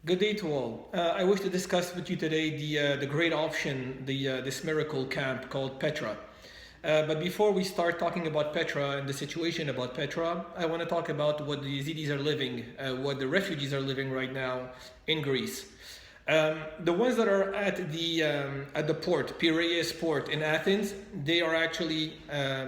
Good day to all. I wish to discuss with you today the great option, this miracle camp called Petra. But before we start talking about Petra and the situation about Petra, I want to talk about what the Yazidis are living, what the refugees are living right now in Greece. The ones that are at the port, Piraeus port in Athens, they are actually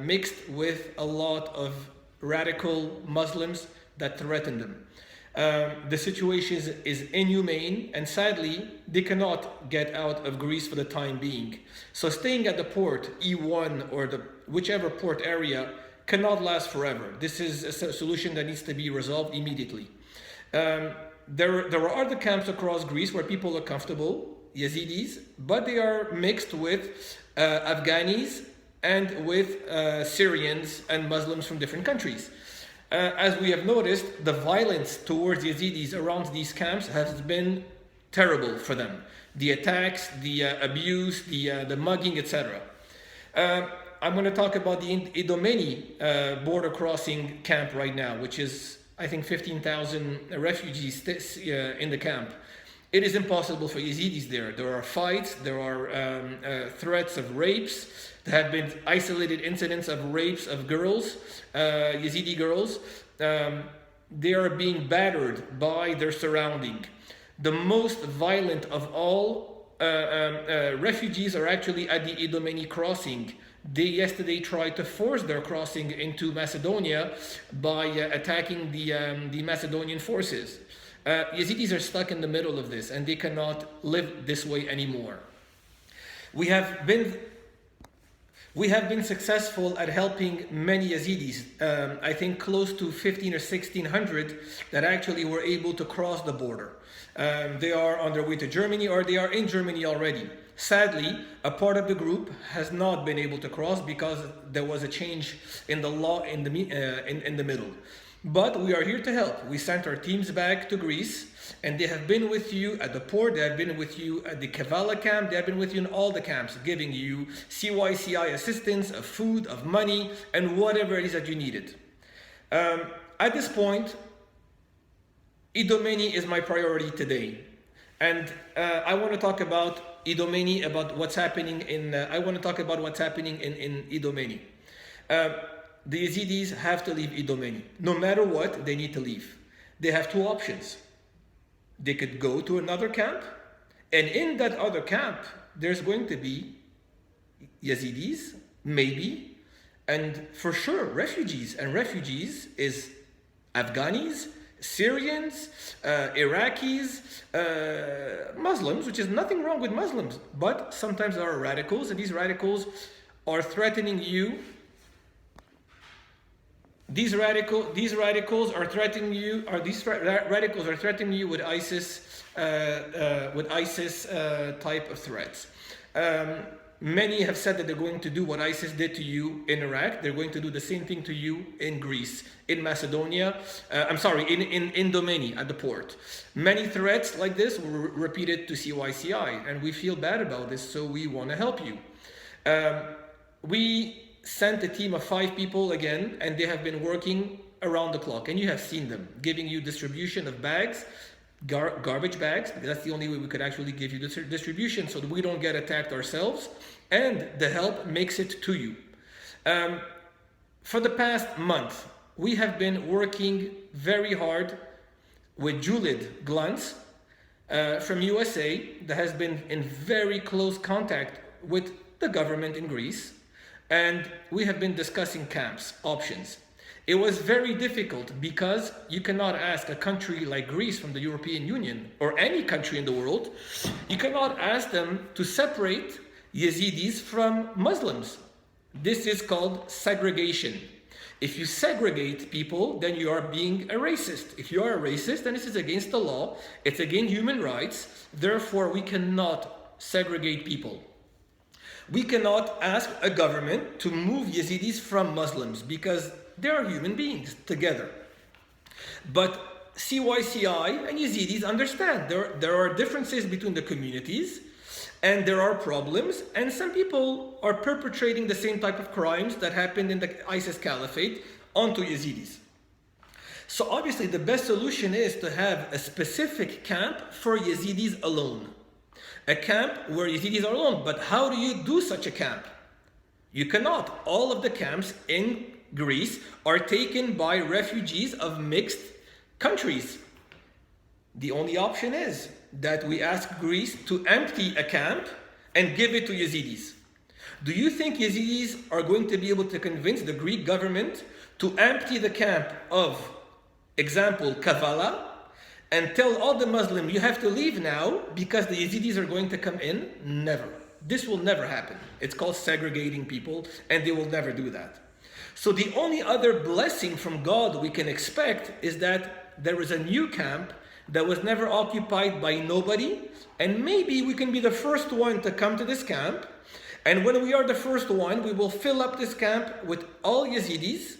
mixed with a lot of radical Muslims that threaten them. The situation is inhumane, and sadly, they cannot get out of Greece for the time being. So staying at the port, E1 or whichever port area, cannot last forever. This is a solution that needs to be resolved immediately. There are other camps across Greece where people are comfortable, Yazidis, but they are mixed with Afghanis and with Syrians and Muslims from different countries. As we have noticed, the violence towards Yazidis around these camps has been terrible for them. The attacks, the abuse, the mugging, etc. I'm going to talk about the Idomeni border crossing camp right now, which is, I think, 15,000 refugees in the camp. It is impossible for Yazidis there. There are fights, there are threats of rapes. There have been isolated incidents of rapes of girls, Yazidi girls. They are being battered by their surrounding. The most violent of all refugees are actually at the Idomeni crossing. They yesterday tried to force their crossing into Macedonia by attacking the Macedonian forces. Yazidis are stuck in the middle of this, and they cannot live this way anymore. We have been successful at helping many Yazidis. I think close to 15 or 1600 that actually were able to cross the border. They are on their way to Germany, or they are in Germany already. Sadly, a part of the group has not been able to cross because there was a change in the law in the middle. But we are here to help. We sent our teams back to Greece, and they have been with you at the port, they have been with you at the Kavala camp, they have been with you in all the camps, giving you CYCI assistance, of food, of money, and whatever it is that you needed. At this point, Idomeni is my priority today. And I want to talk about Idomeni, about what's happening in Idomeni. The Yazidis have to leave Idomeni. No matter what, they need to leave. They have two options. They could go to another camp, and in that other camp, there's going to be Yazidis, maybe, and for sure, refugees. And refugees is Afghanis, Syrians, Iraqis, Muslims, which is nothing wrong with Muslims, but sometimes there are radicals, and these radicals are threatening you. These radicals are threatening you with ISIS type of threats. Many have said that they're going to do what ISIS did to you in Iraq. They're going to do the same thing to you in Greece, in Macedonia. In Idomeni at the port. Many threats like this were repeated to CYCI, and we feel bad about this, so we want to help you. We sent a team of 5 people again, and they have been working around the clock, and you have seen them giving you distribution of bags, garbage bags, because that's the only way we could actually give you this distribution so that we don't get attacked ourselves, and the help makes it to you. For the past month, we have been working very hard with Julid Glantz from USA, that has been in very close contact with the government in Greece. And we have been discussing camps, options. It was very difficult because you cannot ask a country like Greece from the European Union, or any country in the world, you cannot ask them to separate Yazidis from Muslims. This is called segregation. If you segregate people, then you are being a racist. If you are a racist, then this is against the law, it's against human rights, therefore we cannot segregate people. We cannot ask a government to move Yazidis from Muslims because they are human beings together. But CYCI and Yazidis understand there are differences between the communities, and there are problems, and some people are perpetrating the same type of crimes that happened in the ISIS caliphate onto Yazidis. So obviously the best solution is to have a specific camp for Yazidis alone. A camp where Yazidis are alone. But how do you do such a camp? You cannot. All of the camps in Greece are taken by refugees of mixed countries. The only option is that we ask Greece to empty a camp and give it to Yazidis. Do you think Yazidis are going to be able to convince the Greek government to empty the camp of, example, Kavala, and tell all the Muslims, you have to leave now because the Yazidis are going to come in? Never. This will never happen. It's called segregating people, and they will never do that. So the only other blessing from God we can expect is that there is a new camp that was never occupied by nobody, and maybe we can be the first one to come to this camp, and when we are the first one, we will fill up this camp with all Yazidis.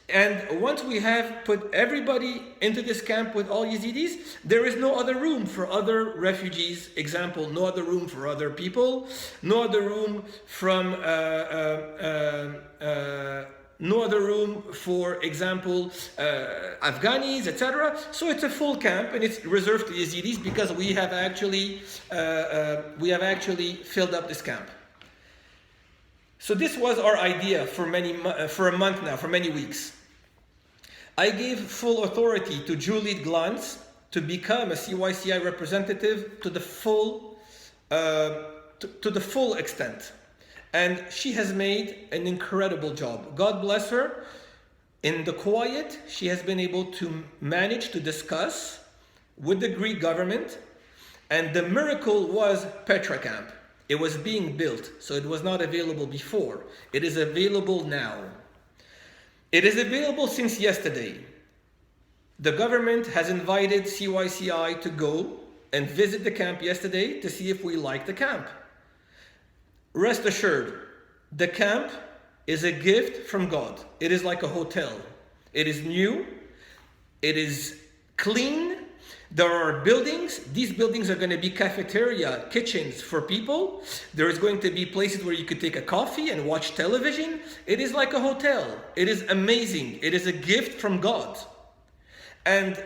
And once we have put everybody into this camp with all Yazidis, there is no other room for other refugees. Example, no other room for other people, no other room from, no other room for example, Afghanis, etc. So it's a full camp and it's reserved to Yazidis because we have actually filled up this camp. So this was our idea for a month now, for many weeks. I gave full authority to Julie Glantz to become a CYCI representative to the full extent. And she has made an incredible job. God bless her. In the quiet, she has been able to manage to discuss with the Greek government. And the miracle was Petra camp. It was being built, so it was not available before. It is available now. It is available since yesterday. The government has invited CYCI to go and visit the camp yesterday to see if we like the camp. Rest assured, the camp is a gift from God. It is like a hotel. It is new. It is clean. There are buildings. These buildings are going to be cafeteria, kitchens for people. There is going to be places where you could take a coffee and watch television. It is like a hotel. It is amazing. It is a gift from God. And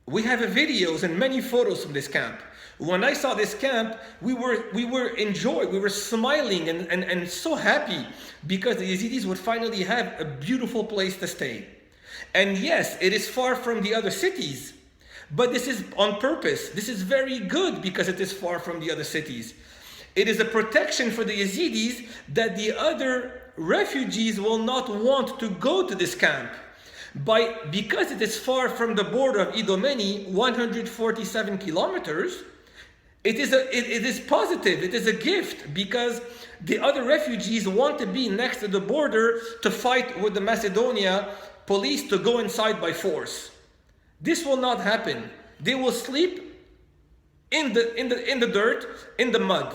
we have videos and many photos from this camp. When I saw this camp, we were enjoyed. We were smiling and so happy because the Yazidis would finally have a beautiful place to stay. And yes, it is far from the other cities. But this is on purpose. This is very good because it is far from the other cities. It is a protection for the Yazidis that the other refugees will not want to go to this camp. Because it is far from the border of Idomeni, 147 kilometers, it is positive. It is a gift because the other refugees want to be next to the border to fight with the Macedonia police to go inside by force. This will not happen. They will sleep in the dirt, in the mud.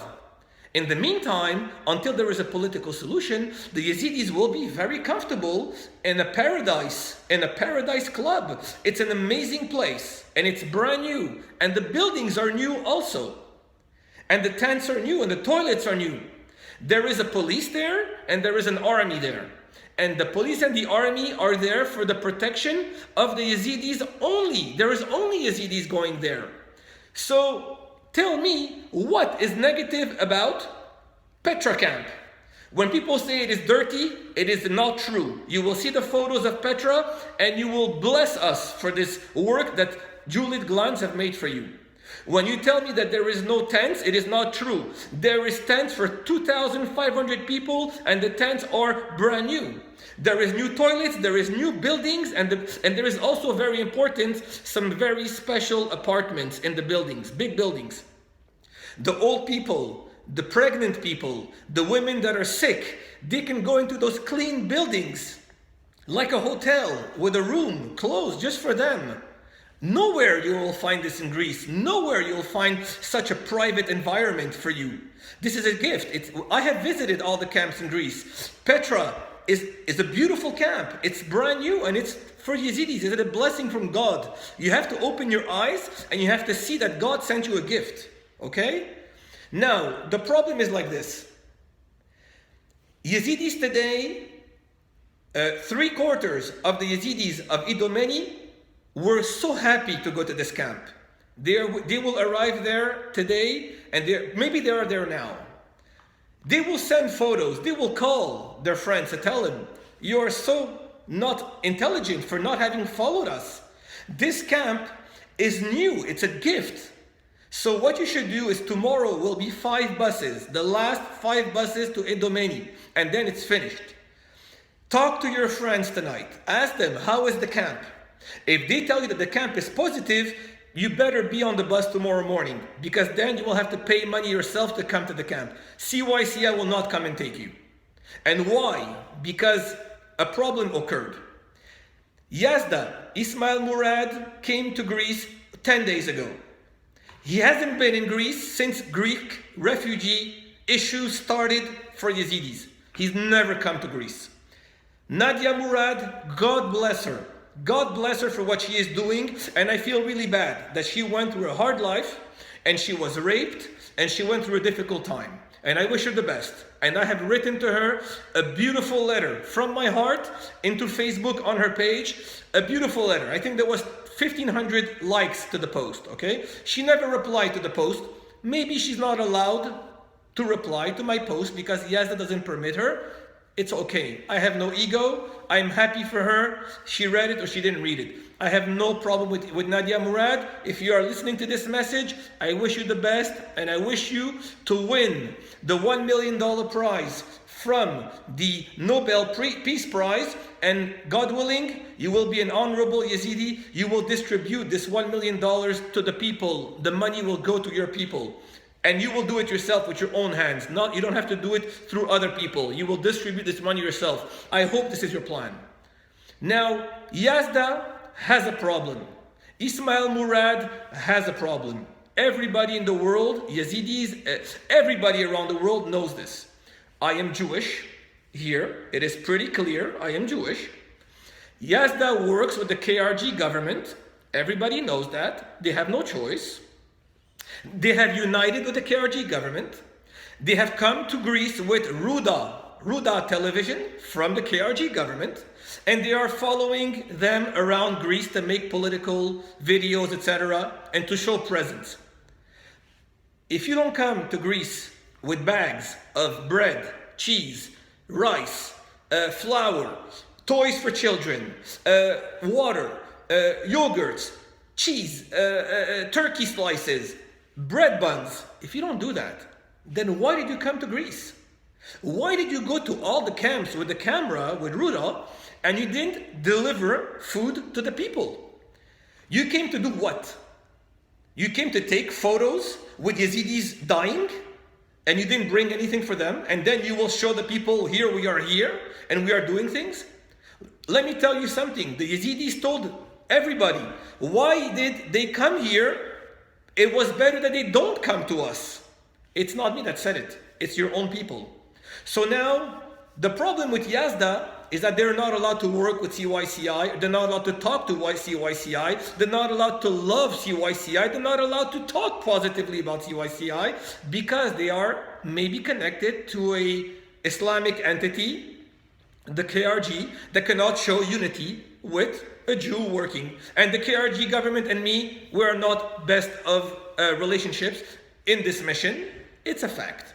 In the meantime, until there is a political solution, the Yazidis will be very comfortable in a paradise club. It's an amazing place, and it's brand new, and the buildings are new also, and the tents are new, and the toilets are new. There is a police there, and there is an army there. And the police and the army are there for the protection of the Yazidis only. There is only Yazidis going there. So tell me, what is negative about Petra camp? When people say it is dirty, it is not true. You will see the photos of Petra and you will bless us for this work that Julie Glantz have made for you. When you tell me that there is no tents, it is not true. There is tents for 2,500 people and the tents are brand new. There is new toilets, there is new buildings, and there is also, very important, some very special apartments in the buildings, big buildings. The old people, the pregnant people, the women that are sick, they can go into those clean buildings like a hotel with a room closed just for them. Nowhere you will find this in Greece. Nowhere you will find such a private environment for you. This is a gift. I have visited all the camps in Greece. Petra is a beautiful camp. It's brand new and it's for Yazidis. It's a blessing from God. You have to open your eyes and you have to see that God sent you a gift. Okay? Now, the problem is like this. Yazidis today, 3/4 of the Yazidis of Idomeni were so happy to go to this camp. They will arrive there today, and maybe they are there now. They will send photos. They will call their friends to tell them, you are so not intelligent for not having followed us. This camp is new. It's a gift. So what you should do is tomorrow will be 5 buses, the last 5 buses to Idomeni, and then it's finished. Talk to your friends tonight. Ask them, how is the camp? If they tell you that the camp is positive, you better be on the bus tomorrow morning, because then you will have to pay money yourself to come to the camp. CYCI will not come and take you. And why? Because a problem occurred. Yazda, Ismail Murad, came to Greece 10 days ago. He hasn't been in Greece since Greek refugee issues started for Yazidis. He's never come to Greece. Nadia Murad, God bless her. God bless her for what she is doing, and I feel really bad that she went through a hard life, and she was raped, and she went through a difficult time. And I wish her the best. And I have written to her a beautiful letter from my heart into Facebook on her page. A beautiful letter. I think there was 1,500 likes to the post, okay? She never replied to the post. Maybe she's not allowed to reply to my post because Yazda doesn't permit her. It's okay. I have no ego. I'm happy for her. She read it or she didn't read it. I have no problem with Nadia Murad. If you are listening to this message, I wish you the best, and I wish you to win the $1 million prize from the Nobel Peace Prize, and God willing, you will be an honorable Yazidi. You will distribute this $1 million to the people. The money will go to your people. And you will do it yourself with your own hands. You don't have to do it through other people. You will distribute this money yourself. I hope this is your plan. Now, Yazda has a problem. Ismail Murad has a problem. Everybody in the world, Yazidis, everybody around the world knows this. I am Jewish. Here, it is pretty clear, I am Jewish. Yazda works with the KRG government. Everybody knows that. They have no choice. They have united with the KRG government. They have come to Greece with Ruda television from the KRG government, and they are following them around Greece to make political videos, etc., and to show presence. If you don't come to Greece with bags of bread, cheese, rice, flour, toys for children, water, yogurts, cheese, turkey slices, bread buns, if you don't do that, then why did you come to Greece? Why did you go to all the camps with the camera, with Ruda, and you didn't deliver food to the people? You came to do what? You came to take photos with Yazidis dying, and you didn't bring anything for them, and then you will show the people, here we are here, and we are doing things? Let me tell you something. The Yazidis told everybody, why did they come here? It was better that they don't come to us. It's not me that said it. It's your own people. So now, the problem with Yazda is that they're not allowed to work with CYCI. They're not allowed to talk to CYCI. They're not allowed to love CYCI. They're not allowed to talk positively about CYCI because they are maybe connected to a Islamic entity, the KRG, that cannot show unity with a Jew working. And the KRG government and me, we are not best of relationships in this mission. It's a fact.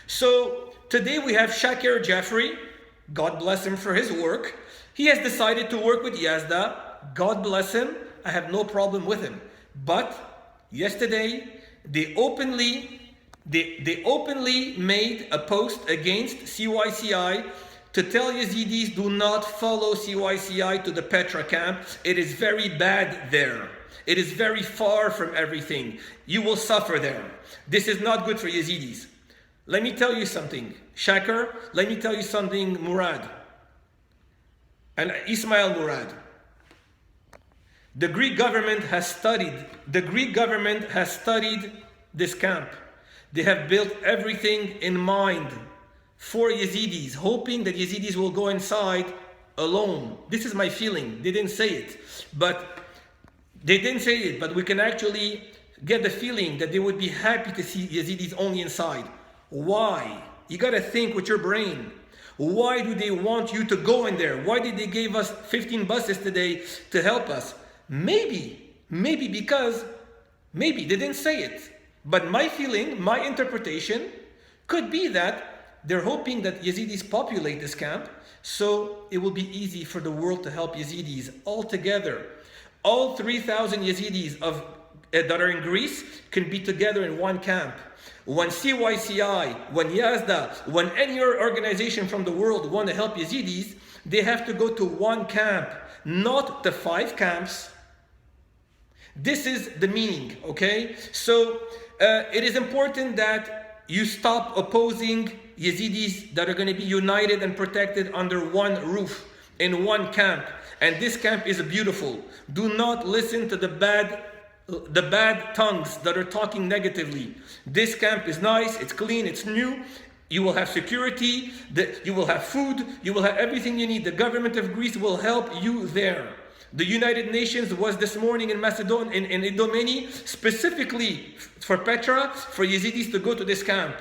So today we have Shakir Jeffrey. God bless him for his work. He has decided to work with Yazda. God bless him. I have no problem with him. But yesterday they openly made a post against CYCI to tell Yazidis, do not follow CYCI to the Petra camp. It is very bad there. It is very far from everything. You will suffer there. This is not good for Yazidis. Let me tell you something, Shakir. Let me tell you something, Murad. And Ismail Murad. The Greek government has studied this camp. They have built everything in mind for Yazidis, hoping that Yazidis will go inside alone. This is my feeling. They didn't say it, but we can actually get the feeling that they would be happy to see Yazidis only inside. Why? You got to think with your brain. Why do they want you to go in there? Why did they give us 15 buses today to help us? Maybe because, maybe they didn't say it. But my feeling, my interpretation could be that they're hoping that Yazidis populate this camp, so it will be easy for the world to help Yazidis all together. All 3,000 Yazidis that are in Greece can be together in one camp. When CYCI, when Yazda, when any organization from the world want to help Yazidis, they have to go to one camp, not the 5 camps. This is the meaning, okay? So it is important that you stop opposing Yazidis that are going to be united and protected under one roof, in one camp. And this camp is beautiful. Do not listen to the bad tongues that are talking negatively. This camp is nice, it's clean, it's new. You will have security, you will have food, you will have everything you need. The government of Greece will help you there. The United Nations was this morning in Macedonia, in Idomeni, specifically for Petra, for Yazidis to go to this camp.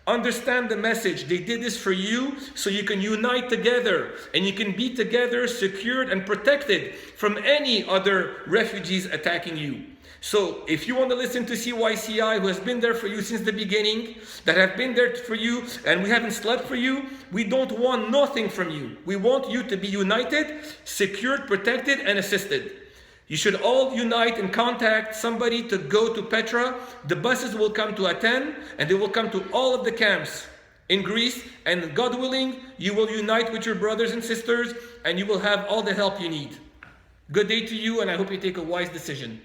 Understand the message. They did this for you so you can unite together and you can be together, secured and protected from any other refugees attacking you. So if you want to listen to CYCI, who has been there for you since the beginning, that have been there for you and we haven't slept for you, we don't want nothing from you. We want you to be united, secured, protected and assisted. You should all unite and contact somebody to go to Petra. The buses will come to Athens and they will come to all of the camps in Greece, and God willing, you will unite with your brothers and sisters and you will have all the help you need. Good day to you, and I hope you take a wise decision.